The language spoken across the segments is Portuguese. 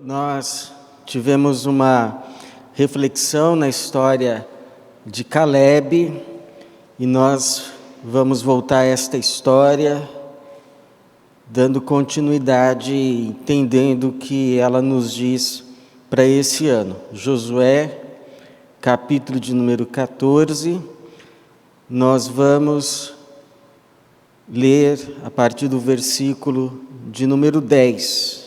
Nós tivemos uma reflexão na história de Caleb e nós vamos voltar a esta história, dando continuidade, entendendo o que ela nos diz para esse ano. Josué, capítulo de número 14, nós vamos ler a partir do versículo de número 10.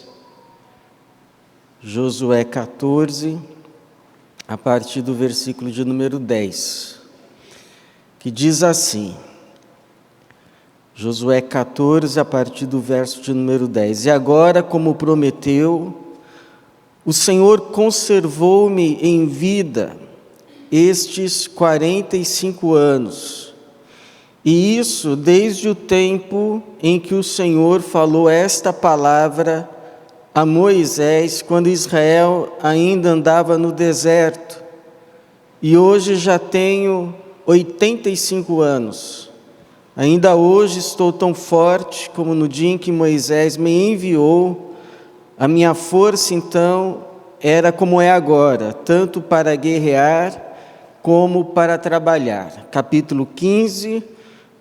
Josué 14, a partir do versículo de número 10, que diz assim, Josué 14, a partir do verso de número 10, e agora, como prometeu, o Senhor conservou-me em vida estes 45 anos, e isso desde o tempo em que o Senhor falou esta palavra a Moisés, quando Israel ainda andava no deserto, e hoje já tenho 85 anos. Ainda hoje estou tão forte como no dia em que Moisés me enviou. A minha força, então, era como é agora, tanto para guerrear como para trabalhar. Capítulo 15,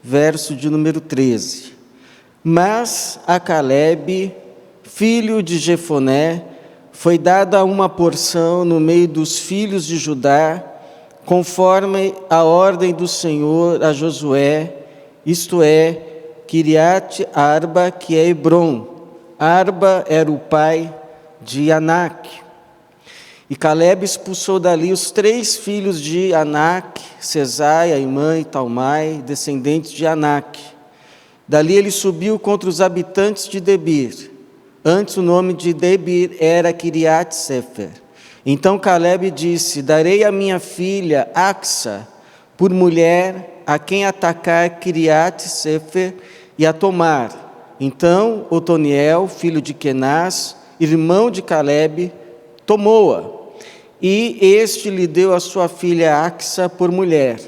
verso de número 13. Mas a Caleb, filho de Jefoné, foi dada uma porção no meio dos filhos de Judá, conforme a ordem do Senhor a Josué, isto é, Kiriat Arba, que é Hebron. Arba era o pai de Anak. E Caleb expulsou dali os 3 filhos de Anak, Sesai, Aimã e Talmai, descendentes de Anak. Dali ele subiu contra os habitantes de Debir. Antes o nome de Debir era Kiriat Sefer. Então Caleb disse, darei a minha filha Axa por mulher a quem atacar Kiriat Sefer e a tomar. Então Otoniel, filho de Kenaz, irmão de Caleb, tomou-a. E este lhe deu a sua filha Axa por mulher.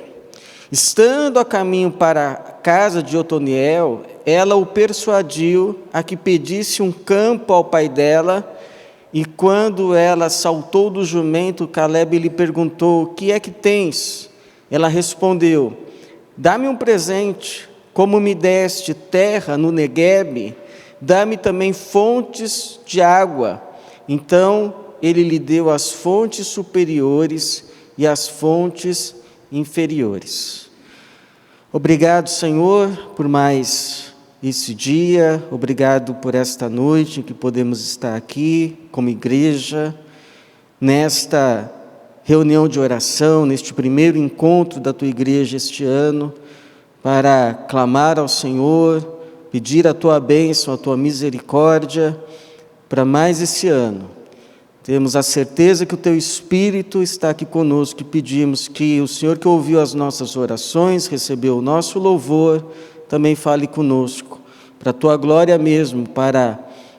Estando a caminho para a casa de Otoniel, ela o persuadiu a que pedisse um campo ao pai dela, e quando ela saltou do jumento, Caleb lhe perguntou, o que é que tens? Ela respondeu, dá-me um presente, como me deste terra no Neguebe, dá-me também fontes de água. Então ele lhe deu as fontes superiores e as fontes inferiores. Obrigado, Senhor, por mais esse dia, obrigado por esta noite em que podemos estar aqui como igreja, nesta reunião de oração, neste primeiro encontro da Tua igreja este ano, para clamar ao Senhor, pedir a Tua bênção, a Tua misericórdia, para mais esse ano. Temos a certeza que o Teu Espírito está aqui conosco e pedimos que o Senhor que ouviu as nossas orações, recebeu o nosso louvor, também fale conosco, para a Tua glória mesmo, para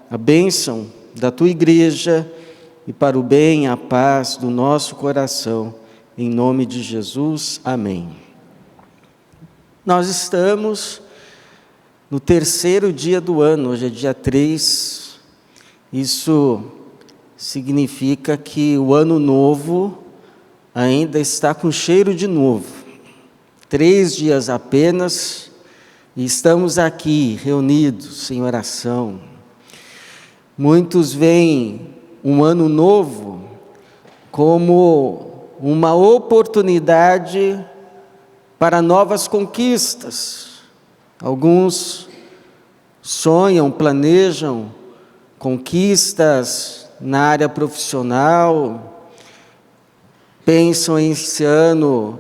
a bênção da Tua igreja e para o bem e a paz do nosso coração, em nome de Jesus, amém. Nós estamos no 3º dia do ano, hoje é dia 3, isso significa que o ano novo ainda está com cheiro de novo. 3 dias apenas, e estamos aqui reunidos em oração. Muitos veem um ano novo como uma oportunidade para novas conquistas. Alguns sonham, planejam conquistas na área profissional, pensam esse ano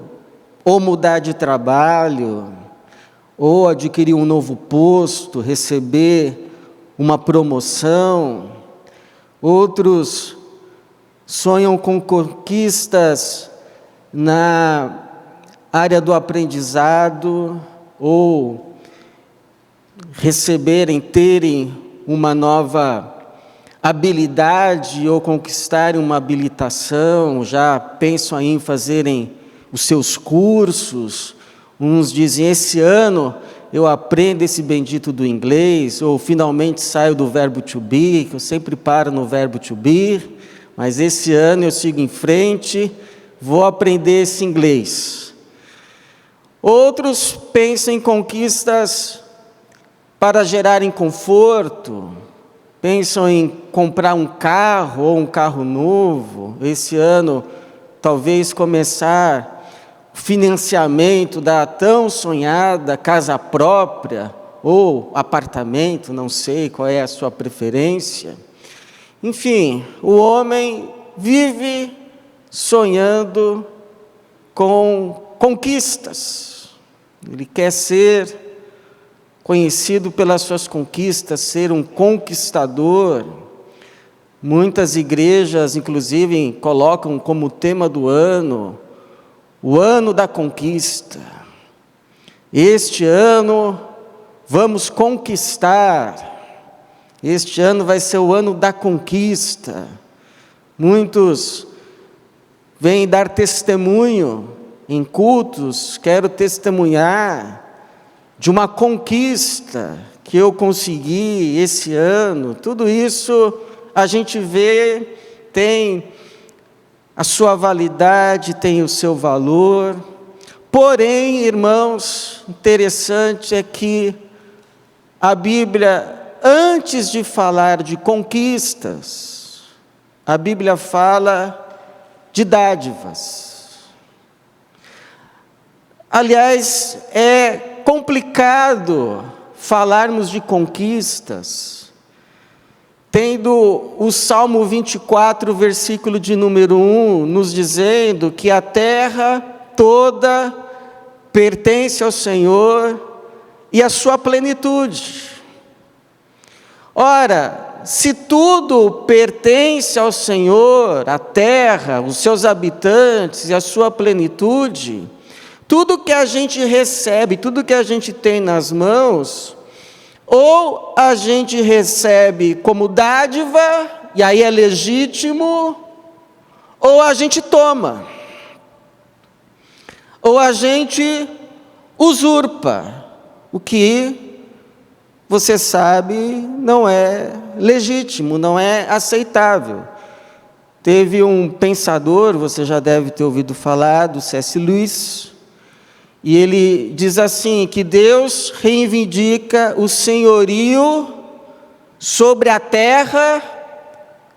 ou mudar de trabalho, ou adquirir um novo posto, receber uma promoção. Outros sonham com conquistas na área do aprendizado, ou terem uma nova habilidade, ou conquistarem uma habilitação, já pensam em fazerem os seus cursos. Uns dizem, esse ano eu aprendo esse bendito do inglês, ou finalmente saio do verbo to be, que eu sempre paro no verbo to be, mas esse ano eu sigo em frente, vou aprender esse inglês. Outros pensam em conquistas para gerarem conforto, pensam em comprar um carro ou um carro novo, esse ano talvez começar o financiamento da tão sonhada casa própria ou apartamento, não sei qual é a sua preferência. Enfim, o homem vive sonhando com conquistas. Ele quer ser conhecido pelas suas conquistas, ser um conquistador. Muitas igrejas, inclusive, colocam como tema do ano, o ano da conquista. Este ano vamos conquistar. Este ano vai ser o ano da conquista. Muitos vêm dar testemunho em cultos, quero testemunhar de uma conquista que eu consegui esse ano. Tudo isso a gente vê, tem a sua validade, tem o seu valor. Porém, irmãos, interessante é que a Bíblia, antes de falar de conquistas, a Bíblia fala de dádivas. Aliás, é complicado falarmos de conquistas, tendo o Salmo 24, versículo de número 1, nos dizendo que a terra toda pertence ao Senhor e a sua plenitude. Ora, se tudo pertence ao Senhor, a terra, os seus habitantes e a sua plenitude, tudo que a gente recebe, tudo que a gente tem nas mãos, ou a gente recebe como dádiva, e aí é legítimo, ou a gente toma, ou a gente usurpa, o que você sabe não é legítimo, não é aceitável. Teve um pensador, você já deve ter ouvido falar, do C.S. Lewis, e ele diz assim, que Deus reivindica o senhorio sobre a terra,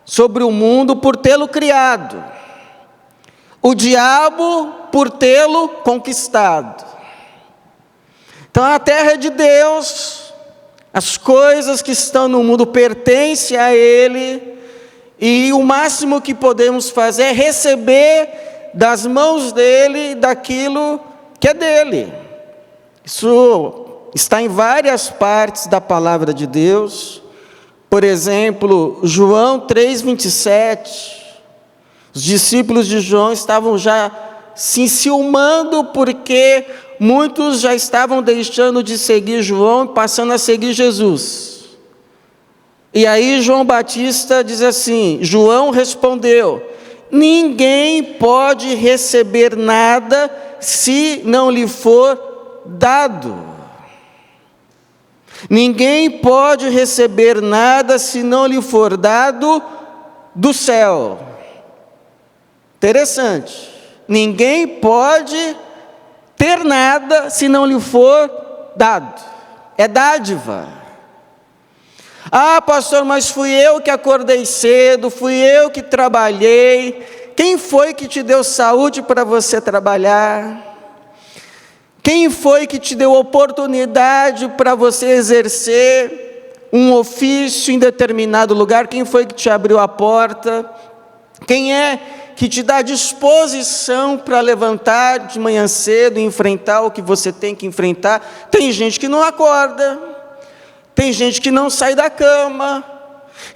sobre o mundo, por tê-lo criado. O diabo, por tê-lo conquistado. Então a terra é de Deus, as coisas que estão no mundo pertencem a Ele, e o máximo que podemos fazer é receber das mãos dEle, daquilo que é dele. Isso está em várias partes da palavra de Deus. Por exemplo, João 3:27. Os discípulos de João estavam já se enciumando porque muitos já estavam deixando de seguir João e passando a seguir Jesus. E aí João Batista diz assim, João respondeu, ninguém pode receber nada se não lhe for dado. Ninguém pode receber nada se não lhe for dado do céu. Interessante. Ninguém pode ter nada se não lhe for dado. É dádiva. Ah, pastor, mas fui eu que acordei cedo, fui eu que trabalhei. Quem foi que te deu saúde para você trabalhar? Quem foi que te deu oportunidade para você exercer um ofício em determinado lugar? Quem foi que te abriu a porta? Quem é que te dá disposição para levantar de manhã cedo e enfrentar o que você tem que enfrentar? Tem gente que não acorda, tem gente que não sai da cama.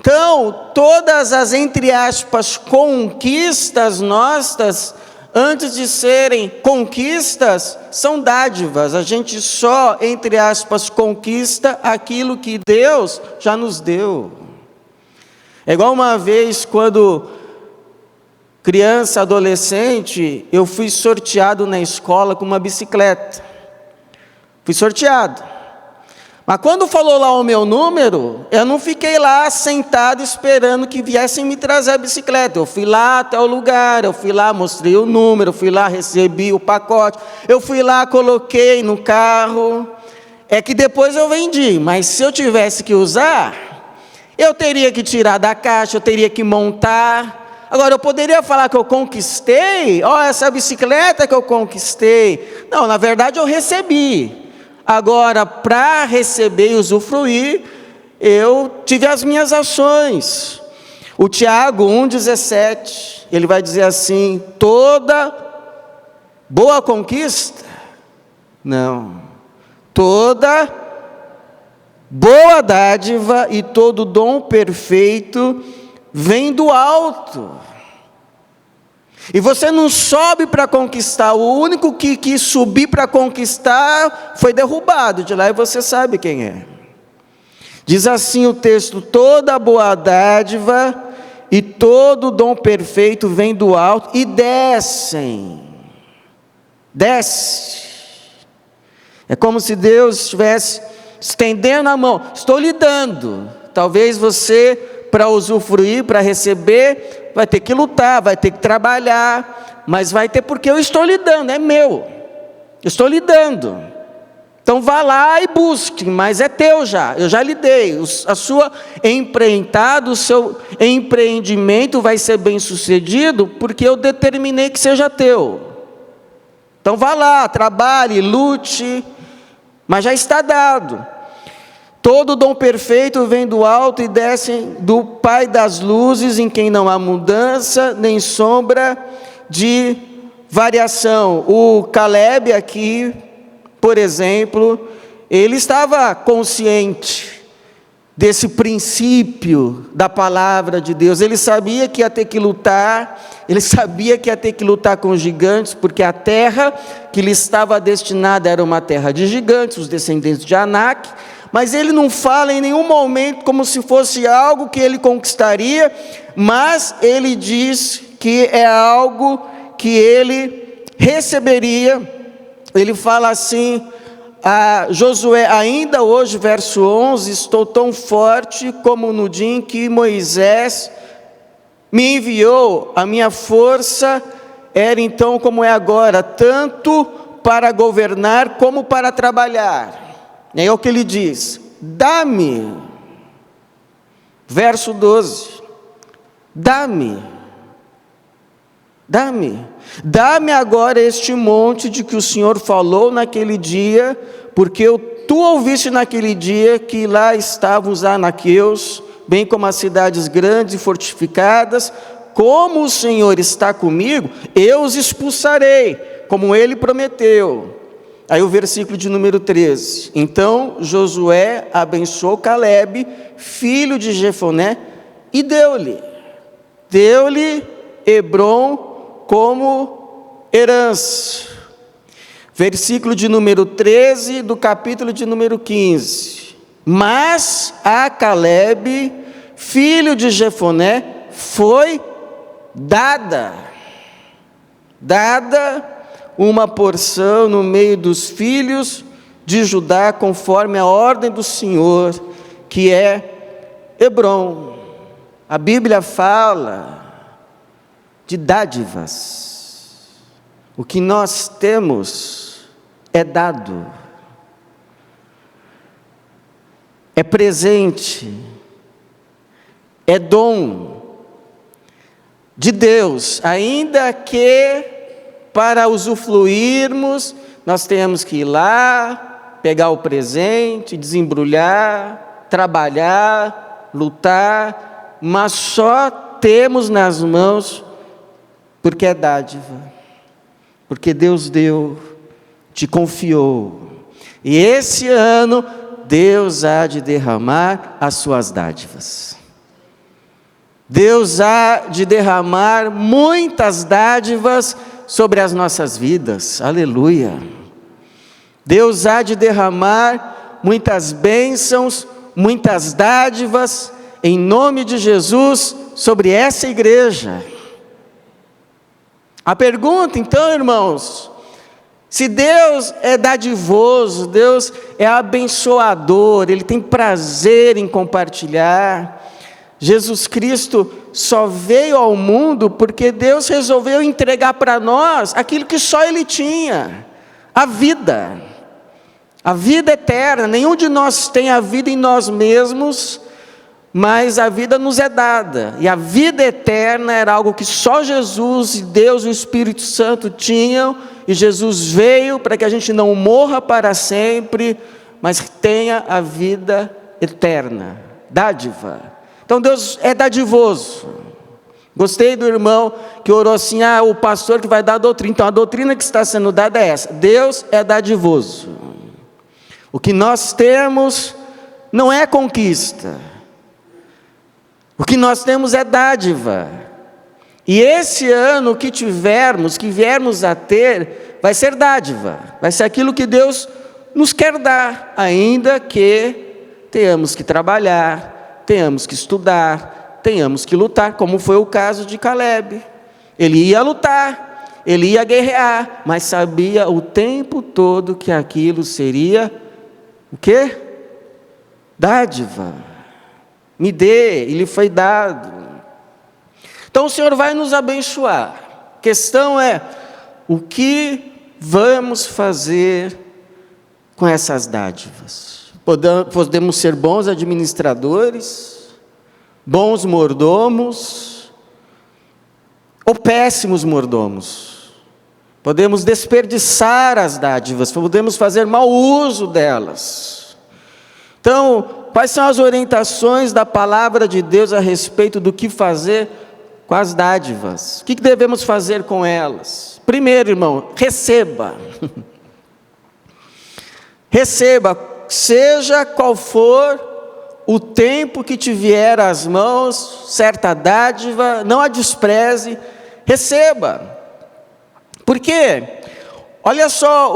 Então, todas as, entre aspas, conquistas nossas, antes de serem conquistas, são dádivas. A gente só, entre aspas, conquista aquilo que Deus já nos deu. É igual uma vez, quando criança, adolescente, eu fui sorteado na escola com uma bicicleta. Fui sorteado. Mas quando falou lá o meu número, eu não fiquei lá sentado esperando que viessem me trazer a bicicleta. Eu fui lá até o lugar, eu fui lá, mostrei o número, eu fui lá, recebi o pacote, eu fui lá, coloquei no carro. É que depois eu vendi, mas se eu tivesse que usar, eu teria que tirar da caixa, eu teria que montar. Agora, eu poderia falar que eu conquistei, essa bicicleta que eu conquistei. Não, na verdade eu recebi. Agora, para receber e usufruir, eu tive as minhas ações. O Tiago 1,17, ele vai dizer assim: toda boa conquista, não, toda boa dádiva e todo dom perfeito vem do alto. E você não sobe para conquistar, o único que quis subir para conquistar foi derrubado de lá, e você sabe quem é. Diz assim o texto: toda boa dádiva e todo dom perfeito vem do alto e desce. É como se Deus estivesse estendendo a mão: estou lhe dando. Talvez você, para usufruir, para receber, vai ter que lutar, vai ter que trabalhar, mas vai ter, porque eu estou lhe dando, é meu, eu estou lhe dando. Então vá lá e busque, mas é teu já, eu já lhe dei. A sua empreitada, o seu empreendimento vai ser bem sucedido, porque eu determinei que seja teu. Então vá lá, trabalhe, lute, mas já está dado. Todo dom perfeito vem do alto e desce do Pai das luzes, em quem não há mudança, nem sombra de variação. O Caleb aqui, por exemplo, ele estava consciente desse princípio da palavra de Deus. Ele sabia que ia ter que lutar, ele sabia que ia ter que lutar com os gigantes, porque a terra que lhe estava destinada era uma terra de gigantes, os descendentes de Anak. Mas ele não fala em nenhum momento como se fosse algo que ele conquistaria, mas ele diz que é algo que ele receberia. Ele fala assim a Josué: ainda hoje, verso 11, estou tão forte como no dia em que Moisés me enviou, a minha força era então como é agora, tanto para governar como para trabalhar. É o que ele diz: dá-me, verso 12, dá-me agora este monte de que o Senhor falou naquele dia, porque tu ouviste naquele dia que lá estavam os anaqueus, bem como as cidades grandes e fortificadas. Como o Senhor está comigo, eu os expulsarei, como ele prometeu. Aí o versículo de número 13: então Josué abençoou Caleb, filho de Jefoné, e deu-lhe Hebrom como herança. Versículo de número 13 do capítulo de número 15: mas a Caleb, filho de Jefoné, foi dada uma porção no meio dos filhos de Judá, conforme a ordem do Senhor, que é Hebrom. A Bíblia fala de dádivas. O que nós temos é dado, é presente, é dom de Deus, ainda que para usufruirmos, nós temos que ir lá, pegar o presente, desembrulhar, trabalhar, lutar, mas só temos nas mãos porque é dádiva, porque Deus deu, te confiou. E esse ano, Deus há de derramar as suas dádivas. Deus há de derramar muitas dádivas sobre as nossas vidas, aleluia. Deus há de derramar muitas bênçãos, muitas dádivas, em nome de Jesus, sobre essa igreja. A pergunta então, irmãos, Se Deus é dadivoso, Deus é abençoador, Ele tem prazer em compartilhar. Jesus Cristo só veio ao mundo porque Deus resolveu entregar para nós aquilo que só Ele tinha, a vida eterna. Nenhum de nós tem a vida em nós mesmos, mas a vida nos é dada, e a vida eterna era algo que só Jesus e Deus e o Espírito Santo tinham, e Jesus veio para que a gente não morra para sempre, mas tenha a vida eterna, dádiva. Então Deus é dadivoso. Gostei do irmão que orou assim, o pastor que vai dar a doutrina. Então a doutrina que está sendo dada é essa: Deus é dadivoso. O que nós temos não é conquista, o que nós temos é dádiva. E esse ano que viermos a ter, vai ser dádiva, vai ser aquilo que Deus nos quer dar, ainda que tenhamos que trabalhar, tenhamos que estudar, tenhamos que lutar, como foi o caso de Caleb. Ele ia lutar, ele ia guerrear, mas sabia o tempo todo que aquilo seria o quê? Dádiva. Me dê, e lhe foi dado. Então o Senhor vai nos abençoar. A questão é, o que vamos fazer com essas dádivas? Podemos ser bons administradores, bons mordomos, ou péssimos mordomos. Podemos desperdiçar as dádivas, podemos fazer mau uso delas. Então, quais são as orientações da palavra de Deus a respeito do que fazer com as dádivas? O que devemos fazer com elas? Primeiro, irmão, receba. Receba, seja qual for o tempo que te vier às mãos, certa dádiva, não a despreze, receba. Por quê? Olha só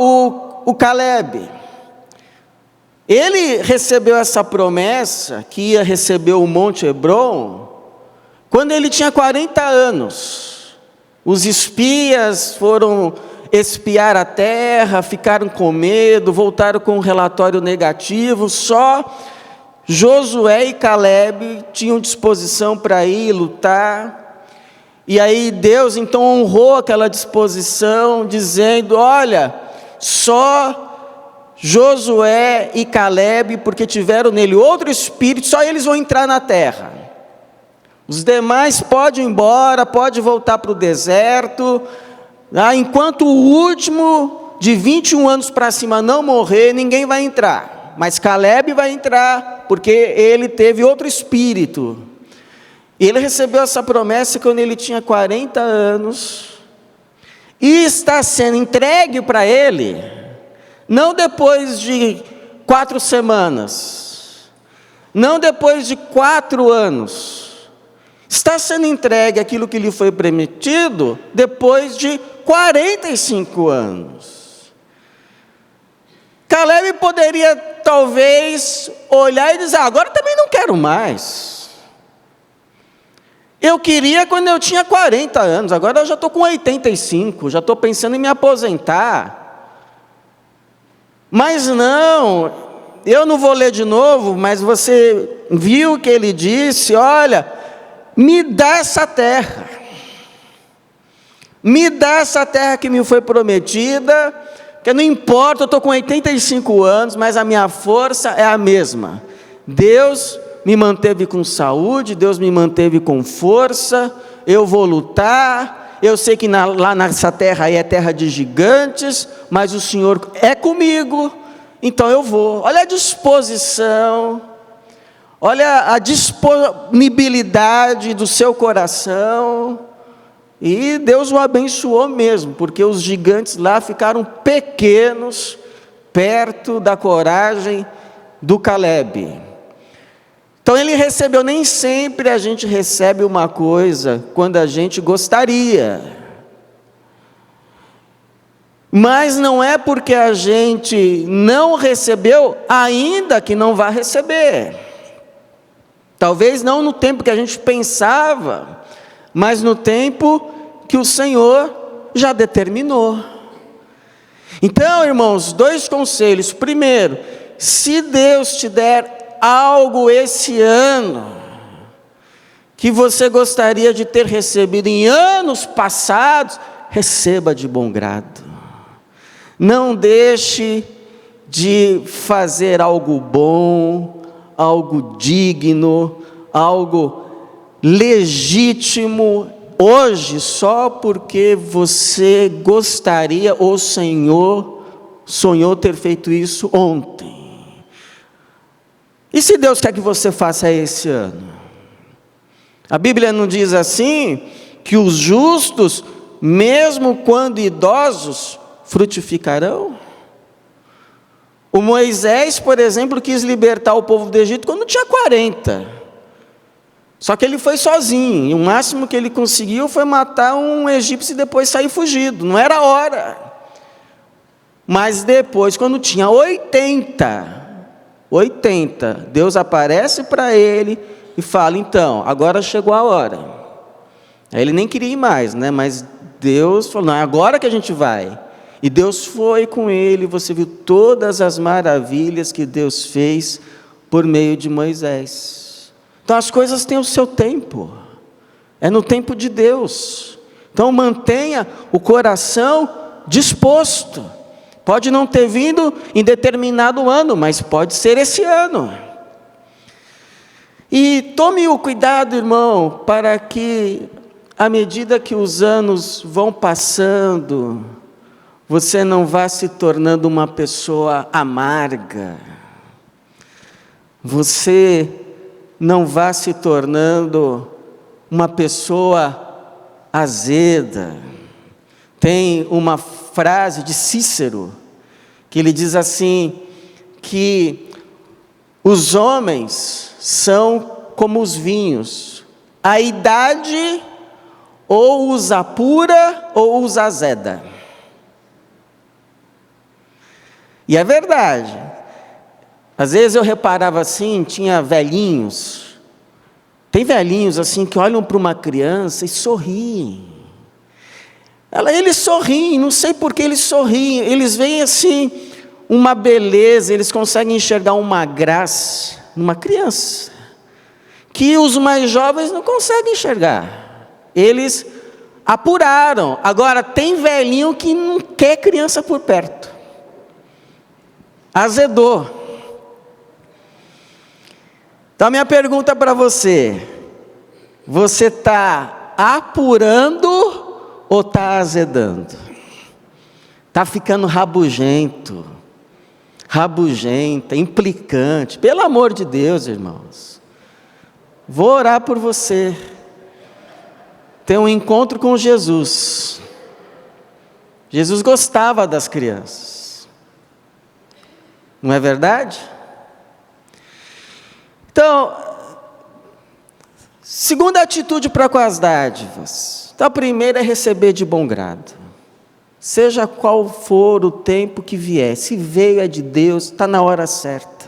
o Caleb. Ele recebeu essa promessa, que ia receber o Monte Hebron, quando ele tinha 40 anos. Os espias foram espiar a terra, ficaram com medo, voltaram com um relatório negativo. Só Josué e Caleb tinham disposição para ir lutar. E aí Deus então honrou aquela disposição, dizendo: olha, só Josué e Caleb, porque tiveram nele outro espírito, só eles vão entrar na terra. Os demais podem ir embora, pode voltar para o deserto. Enquanto o último de 21 anos para cima não morrer, ninguém vai entrar. Mas Caleb vai entrar, porque ele teve outro espírito. E ele recebeu essa promessa quando ele tinha 40 anos. E está sendo entregue para ele, não depois de 4 semanas, não depois de 4 anos. Está sendo entregue aquilo que lhe foi prometido depois de 45 anos. Caleb poderia talvez olhar e dizer: agora também não quero mais. Eu queria quando eu tinha 40 anos, agora eu já estou com 85, já estou pensando em me aposentar. Mas não, eu não vou ler de novo, mas você viu que ele disse: olha, me dá essa terra. Me dá essa terra que me foi prometida, que não importa, eu estou com 85 anos, mas a minha força é a mesma. Deus me manteve com saúde, Deus me manteve com força, eu vou lutar. Eu sei que lá nessa terra aí é terra de gigantes, mas o Senhor é comigo, então eu vou. Olha a disposição, olha a disponibilidade do seu coração. E Deus o abençoou mesmo, porque os gigantes lá ficaram pequenos, perto da coragem do Caleb. Então ele recebeu, nem sempre a gente recebe uma coisa quando a gente gostaria. Mas não é porque a gente não recebeu, ainda que não vá receber. Talvez não no tempo que a gente pensava, mas no tempo que o Senhor já determinou. Então, irmãos, 2 conselhos. Primeiro, se Deus te der algo esse ano, que você gostaria de ter recebido em anos passados, receba de bom grado. Não deixe de fazer algo bom, algo digno, algo legítimo, hoje, só porque você gostaria, ou o Senhor sonhou ter feito isso ontem. E se Deus quer que você faça esse ano? A Bíblia não diz assim, que os justos, mesmo quando idosos, frutificarão? O Moisés, por exemplo, quis libertar o povo do Egito quando tinha 40. Só que ele foi sozinho, e o máximo que ele conseguiu foi matar um egípcio e depois sair fugido, não era hora. Mas depois, quando tinha 80, Deus aparece para ele e fala, então, agora chegou a hora. Aí ele nem queria ir mais, né? Mas Deus falou, não, é agora que a gente vai. E Deus foi com ele, você viu todas as maravilhas que Deus fez por meio de Moisés. Então as coisas têm o seu tempo, é no tempo de Deus. Então mantenha o coração disposto. Pode não ter vindo em determinado ano, mas pode ser esse ano. E tome o cuidado, irmão, para que, à medida que os anos vão passando, você não vá se tornando uma pessoa amarga. Você não vá se tornando uma pessoa azeda. Tem uma frase de Cícero, que ele diz assim, que os homens são como os vinhos, a idade ou os apura ou os azeda. E é verdade. Às vezes eu reparava assim, tinha velhinhos, tem velhinhos assim que olham para uma criança e sorriem. Eles sorriem, não sei por que eles sorriem, eles veem assim uma beleza, eles conseguem enxergar uma graça numa criança, que os mais jovens não conseguem enxergar. Eles apuraram. Agora tem velhinho que não quer criança por perto, azedou. Então a minha pergunta para você, você está apurando ou está azedando? Está ficando rabugento, rabugenta, implicante? Pelo amor de Deus, irmãos, vou orar por você, ter um encontro com Jesus. Jesus gostava das crianças, não é verdade? Então, segunda atitude para com as dádivas. Então, a primeira é receber de bom grado. Seja qual for o tempo que vier, se veio é de Deus, está na hora certa.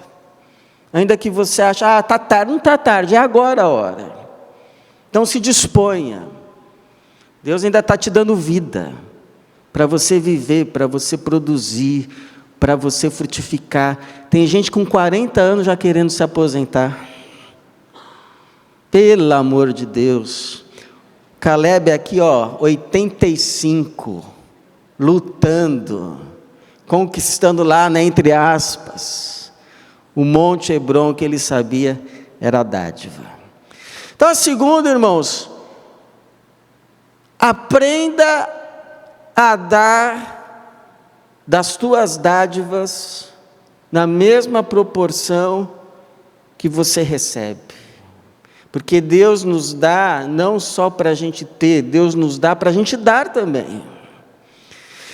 Ainda que você ache, está tarde, não está tarde, é agora a hora. Então se disponha. Deus ainda está te dando vida, para você viver, para você produzir, para você frutificar. Tem gente com 40 anos já querendo se aposentar. Pelo amor de Deus. Caleb aqui, 85, lutando, conquistando lá, né, entre aspas, o Monte Hebron, que ele sabia era a dádiva. Então a segunda, irmãos, aprenda a dar das tuas dádivas na mesma proporção que você recebe. Porque Deus nos dá não só para a gente ter, Deus nos dá para a gente dar também.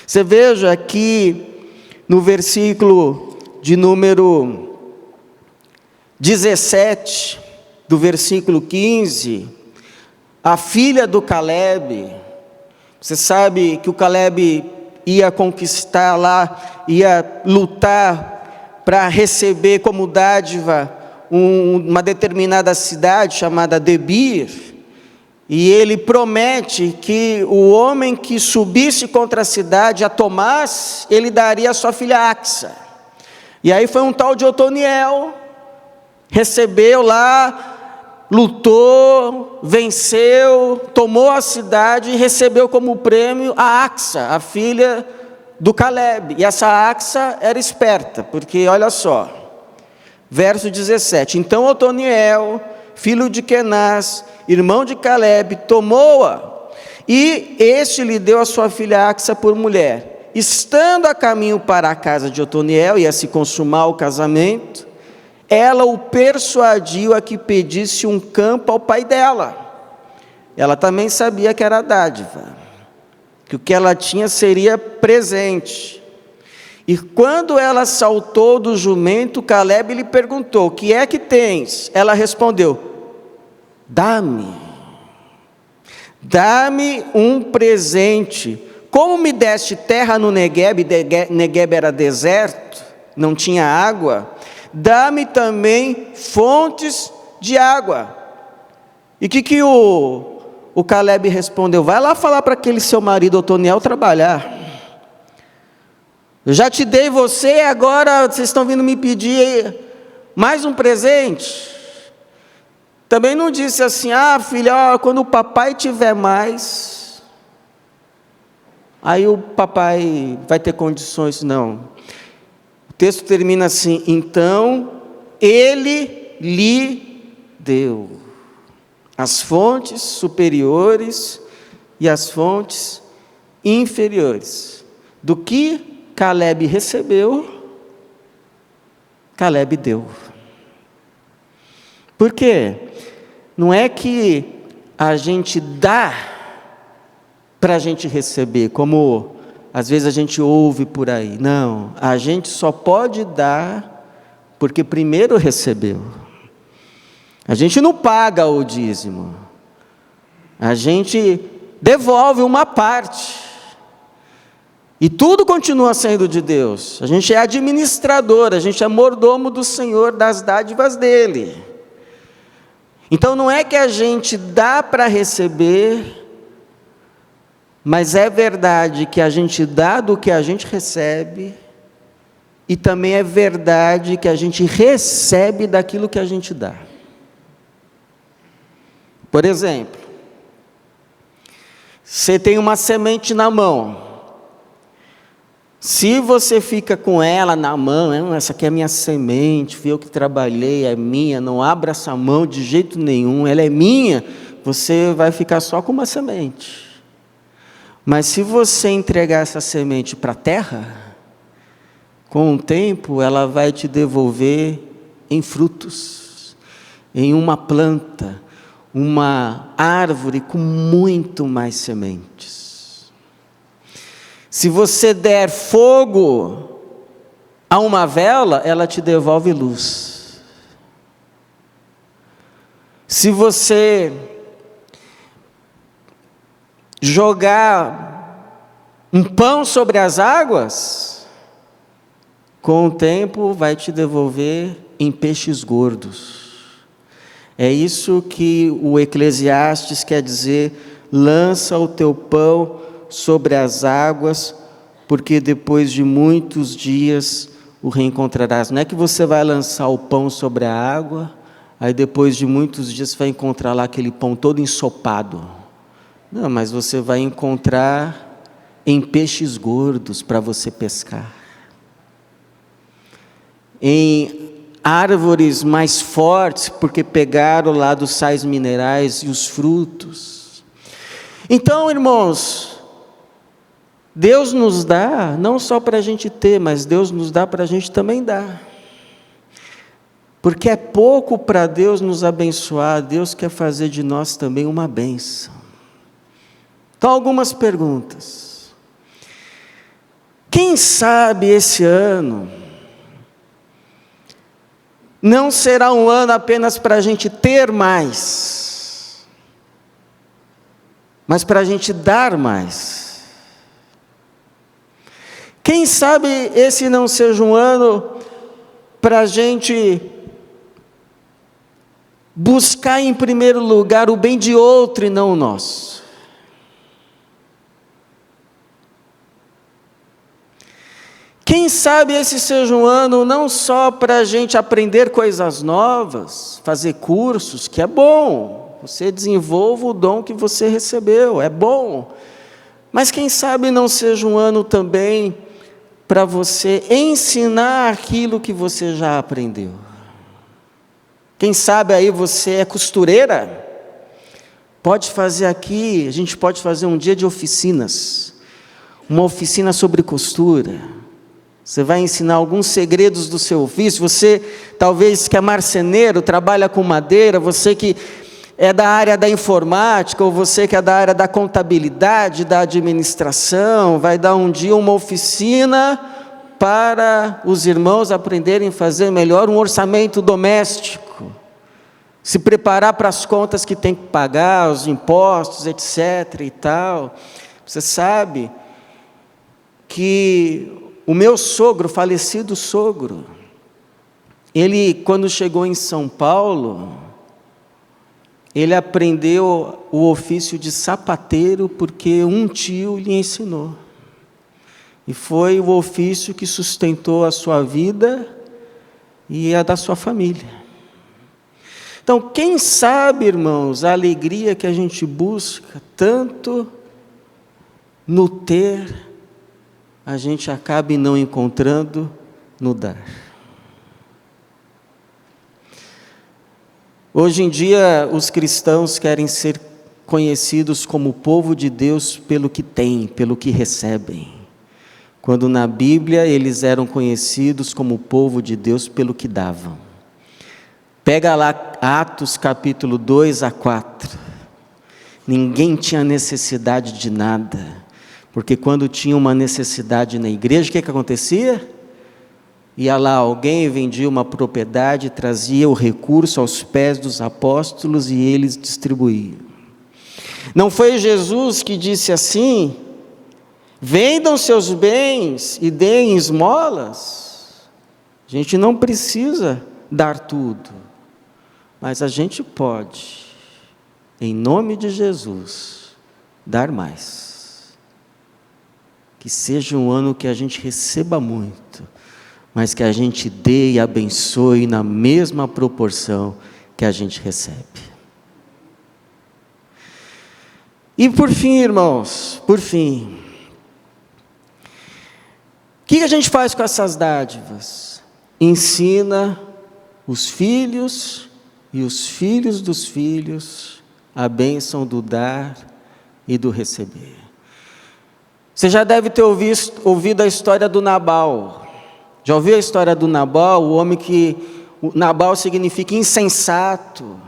Você veja aqui no versículo de número 17, do versículo 15, a filha do Caleb, você sabe que o Caleb ia conquistar lá, ia lutar para receber como dádiva uma determinada cidade chamada Debir, E ele promete que o homem que subisse contra a cidade, a tomasse, ele daria a sua filha Axa. E aí foi um tal de Otoniel, recebeu lá, lutou, venceu, tomou a cidade e recebeu como prêmio a Axa, a filha do Caleb. E essa Axa era esperta, porque olha só, verso 17: então Otoniel, filho de Kenaz, irmão de Caleb, tomou-a, e este lhe deu a sua filha Axa por mulher. Estando a caminho para a casa de Otoniel, ia se consumar o casamento, ela o persuadiu a que pedisse um campo ao pai dela. Ela também sabia que era dádiva, que o que ela tinha seria presente. E quando ela saltou do jumento, Caleb lhe perguntou: o que é que tens? Ela respondeu: dá-me um presente. Como me deste terra no Neguebe, Neguebe era deserto, não tinha água, dá-me também fontes de água. E o que o Caleb respondeu? Vai lá falar para aquele seu marido Otoniel trabalhar. Eu já te dei você, agora vocês estão vindo me pedir mais um presente. Também não disse assim: ah, filha, ó, quando o papai tiver mais, aí o papai vai ter condições. Não. O texto termina assim: então ele lhe deu as fontes superiores e as fontes inferiores. Do que Caleb recebeu, Caleb deu. Por quê? Não é que a gente dá para a gente receber, como às vezes a gente ouve por aí. Não, a gente só pode dar porque primeiro recebeu. A gente não paga o dízimo, a gente devolve uma parte. E tudo continua sendo de Deus. A gente é administrador, a gente é mordomo do Senhor, das dádivas dele. Então não é que a gente dá para receber, mas é verdade que a gente dá do que a gente recebe, e também é verdade que a gente recebe daquilo que a gente dá. Por exemplo, você tem uma semente na mão. Se você fica com ela na mão, essa aqui é a minha semente, fui eu que trabalhei, é minha, não abra essa mão de jeito nenhum, ela é minha, você vai ficar só com uma semente. Mas se você entregar essa semente para a terra, com o tempo ela vai te devolver em frutos, em uma planta, uma árvore com muito mais sementes. Se você der fogo a uma vela, ela te devolve luz. Se você jogar um pão sobre as águas, com o tempo vai te devolver em peixes gordos. É isso que o Eclesiastes quer dizer: lança o teu pão sobre as águas, porque depois de muitos dias o reencontrarás. Não é que você vai lançar o pão sobre a água, aí depois de muitos dias você vai encontrar lá aquele pão todo ensopado. Não, mas você vai encontrar em peixes gordos para você pescar, em árvores mais fortes, porque pegaram lá dos sais minerais e os frutos. Então, irmãos, Deus nos dá, não só para a gente ter, mas Deus nos dá para a gente também dar. Porque é pouco para Deus nos abençoar, Deus quer fazer de nós também uma bênção. Então, algumas perguntas. Quem sabe esse ano não será um ano apenas para a gente ter mais, mas para a gente dar mais. Quem sabe esse não seja um ano para a gente buscar em primeiro lugar o bem de outro e não o nosso. Quem sabe esse seja um ano não só para a gente aprender coisas novas, fazer cursos, que é bom, você desenvolva o dom que você recebeu, é bom, mas quem sabe não seja um ano também para você ensinar aquilo que você já aprendeu. Quem sabe aí você é costureira, pode fazer aqui, a gente pode fazer um dia de oficinas, uma oficina sobre costura. Você vai ensinar alguns segredos do seu ofício. Você, talvez, que é marceneiro, trabalha com madeira, você que é da área da informática, ou você que é da área da contabilidade, da administração, vai dar um dia uma oficina para os irmãos aprenderem a fazer melhor um orçamento doméstico, se preparar para as contas que tem que pagar, os impostos, etc. e tal. Você sabe que o meu sogro, falecido sogro, ele, quando chegou em São Paulo, ele aprendeu o ofício de sapateiro porque um tio lhe ensinou. E foi o ofício que sustentou a sua vida e a da sua família. Então, quem sabe, irmãos, a alegria que a gente busca tanto no ter, a gente acaba não encontrando no dar. Hoje em dia, os cristãos querem ser conhecidos como povo de Deus pelo que têm, pelo que recebem, quando na Bíblia eles eram conhecidos como povo de Deus pelo que davam. Pega lá Atos capítulo 2 a 4, ninguém tinha necessidade de nada, porque quando tinha uma necessidade na igreja, o que acontecia? Ia lá alguém, vendia uma propriedade, trazia o recurso aos pés dos apóstolos e eles distribuíam. Não foi Jesus que disse assim: vendam seus bens e deem esmolas? A gente não precisa dar tudo, mas a gente pode, em nome de Jesus, dar mais. Que seja um ano que a gente receba muito, mas que a gente dê e abençoe na mesma proporção que a gente recebe. E por fim, irmãos, por fim, o que a gente faz com essas dádivas? Ensina os filhos e os filhos dos filhos a bênção do dar e do receber. Você já deve ter ouvido a história do Nabal. Já ouviu a história do Nabal? O homem que... Nabal significa insensato.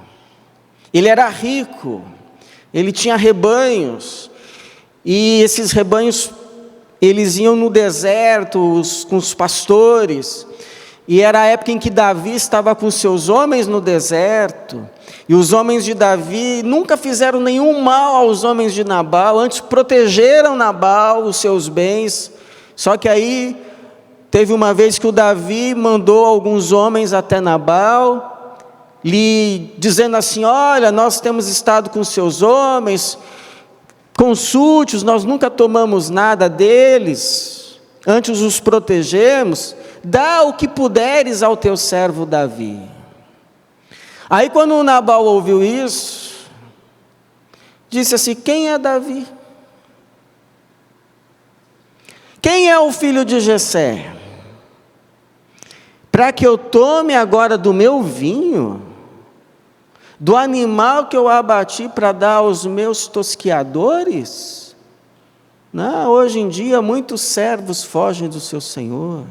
Ele era rico. Ele tinha rebanhos. E esses rebanhos, eles iam no deserto com os pastores. E era a época em que Davi estava com seus homens no deserto. E os homens de Davi nunca fizeram nenhum mal aos homens de Nabal, antes protegeram Nabal, os seus bens. Só que aí, teve uma vez que o Davi mandou alguns homens até Nabal, lhe dizendo assim: olha, nós temos estado com seus homens, consulte-os, nós nunca tomamos nada deles, antes os protegemos, dá o que puderes ao teu servo Davi. Aí quando o Nabal ouviu isso, disse assim: quem é Davi? Quem é o filho de Jessé? Para que eu tome agora do meu vinho, do animal que eu abati para dar aos meus tosquiadores? Não, hoje em dia muitos servos fogem do seu senhor.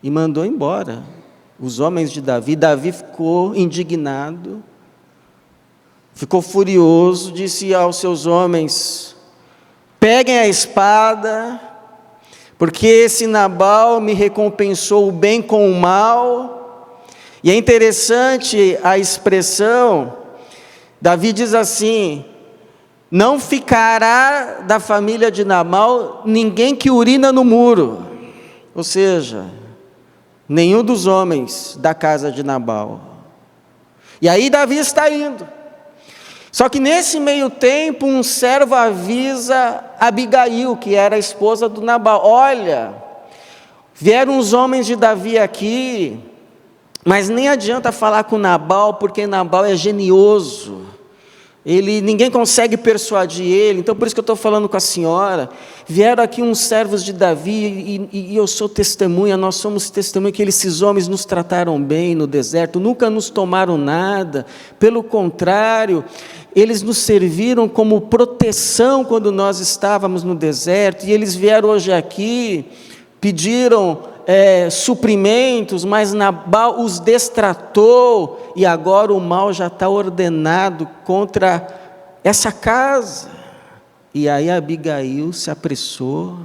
E mandou embora os homens de Davi. Davi ficou indignado, ficou furioso, disse aos seus homens: peguem a espada, porque esse Nabal me recompensou o bem com o mal. E é interessante a expressão, Davi diz assim: não ficará da família de Nabal ninguém que urina no muro. Ou seja, nenhum dos homens da casa de Nabal. E aí Davi está indo. Só que nesse meio tempo, um servo avisa Abigail, que era a esposa do Nabal: olha, vieram os homens de Davi aqui, mas nem adianta falar com Nabal, porque Nabal é genioso. Ninguém consegue persuadir ele, então por isso que eu estou falando com a senhora. Vieram aqui uns servos de Davi, e eu sou testemunha, nós somos testemunha que esses homens nos trataram bem no deserto, nunca nos tomaram nada, pelo contrário, eles nos serviram como proteção quando nós estávamos no deserto, e eles vieram hoje aqui, pediram suprimentos, mas Nabal os destratou, e agora o mal já está ordenado contra essa casa. E aí Abigail se apressou,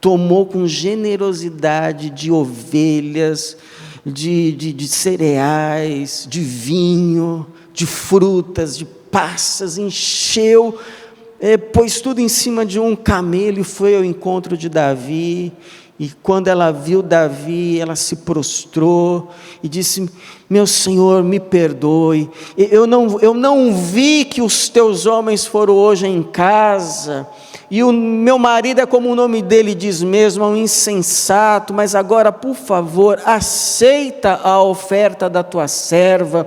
tomou com generosidade de ovelhas, de cereais, de vinho, de frutas, de passas, encheu, pôs tudo em cima de um camelo e foi ao encontro de Davi. E quando ela viu Davi, ela se prostrou e disse: meu Senhor, me perdoe, eu não vi que os teus homens foram hoje em casa, e o meu marido é como o nome dele diz mesmo, é um insensato, mas agora, por favor, aceita a oferta da tua serva.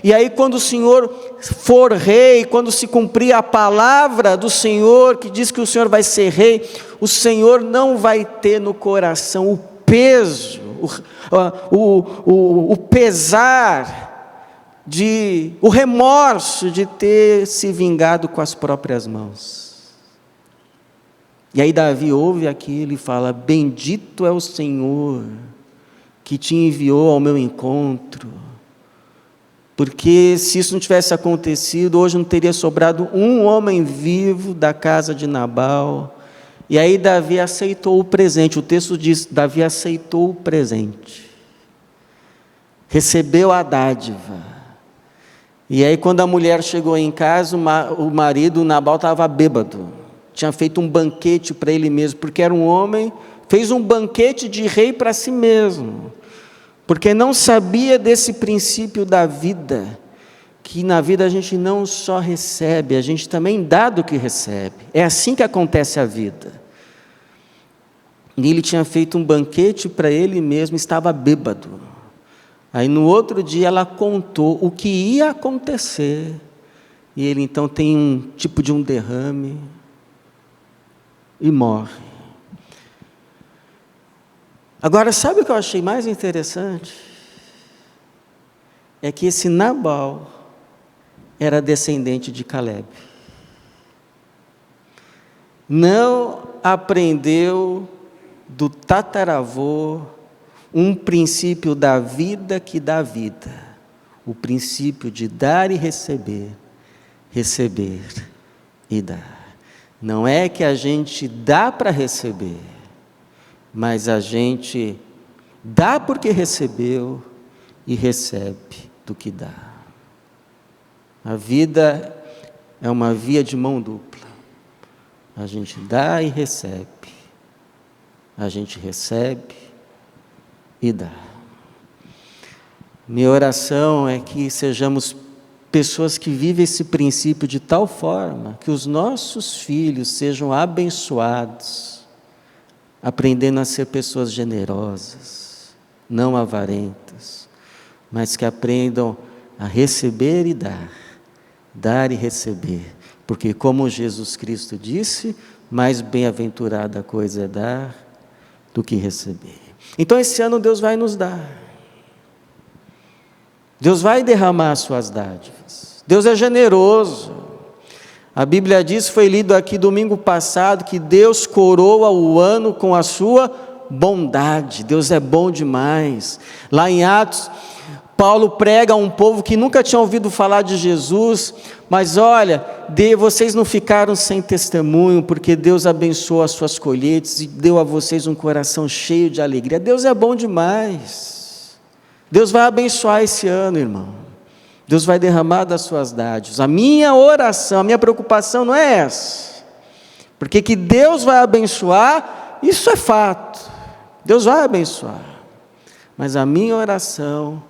E aí quando o Senhor for rei, quando se cumprir a palavra do Senhor, que diz que o Senhor vai ser rei, o Senhor não vai ter no coração o peso, o pesar, o remorso de ter se vingado com as próprias mãos. E aí Davi ouve aquilo e fala: bendito é o Senhor que te enviou ao meu encontro, porque se isso não tivesse acontecido, hoje não teria sobrado um homem vivo da casa de Nabal. E aí Davi aceitou o presente, o texto diz: Davi aceitou o presente, recebeu a dádiva. E aí quando a mulher chegou em casa, o marido, Nabal, estava bêbado, tinha feito um banquete para ele mesmo, porque era um homem, fez um banquete de rei para si mesmo, porque não sabia desse princípio da vida, que na vida a gente não só recebe, a gente também dá do que recebe. É assim que acontece a vida. E ele tinha feito um banquete para ele mesmo, estava bêbado. Aí no outro dia ela contou o que ia acontecer, e ele então tem um tipo de um derrame e morre. Agora, sabe o que eu achei mais interessante? É que esse Nabal era descendente de Caleb. Não aprendeu do tataravô um princípio da vida que dá vida, o princípio de dar e receber, receber e dar. Não é que a gente dá para receber, mas a gente dá porque recebeu e recebe do que dá. A vida é uma via de mão dupla. A gente dá e recebe. A gente recebe e dá. Minha oração é que sejamos pessoas que vivem esse princípio de tal forma que os nossos filhos sejam abençoados, aprendendo a ser pessoas generosas, não avarentas, mas que aprendam a receber e dar e receber, porque como Jesus Cristo disse, mais bem-aventurada coisa é dar do que receber. Então esse ano Deus vai nos dar. Deus vai derramar as suas dádivas. Deus é generoso. A Bíblia diz, foi lido aqui domingo passado, que Deus coroa o ano com a sua bondade. Deus é bom demais. Lá em Atos, Paulo prega a um povo que nunca tinha ouvido falar de Jesus, mas olha, vocês não ficaram sem testemunho, porque Deus abençoou as suas colheitas e deu a vocês um coração cheio de alegria. Deus é bom demais. Deus vai abençoar esse ano, irmão. Deus vai derramar das suas dádivas. A minha oração, a minha preocupação não é essa, porque que Deus vai abençoar, isso é fato. Deus vai abençoar. Mas a minha oração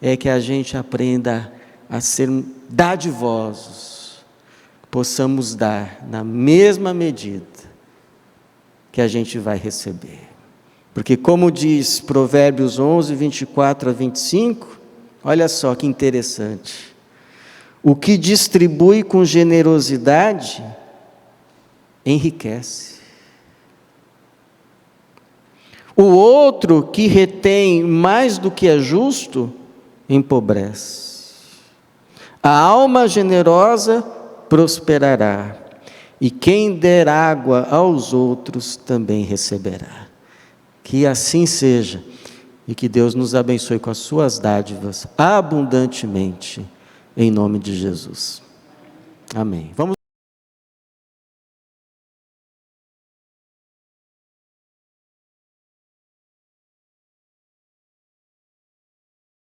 é que a gente aprenda a ser dadivosos, possamos dar na mesma medida que a gente vai receber. Porque como diz Provérbios 11, 24 a 25, olha só que interessante. O que distribui com generosidade, enriquece. O outro que retém mais do que é justo, empobrece. A alma generosa prosperará, e quem der água aos outros também receberá. Que assim seja, e que Deus nos abençoe com as suas dádivas abundantemente, em nome de Jesus. Amém. Vamos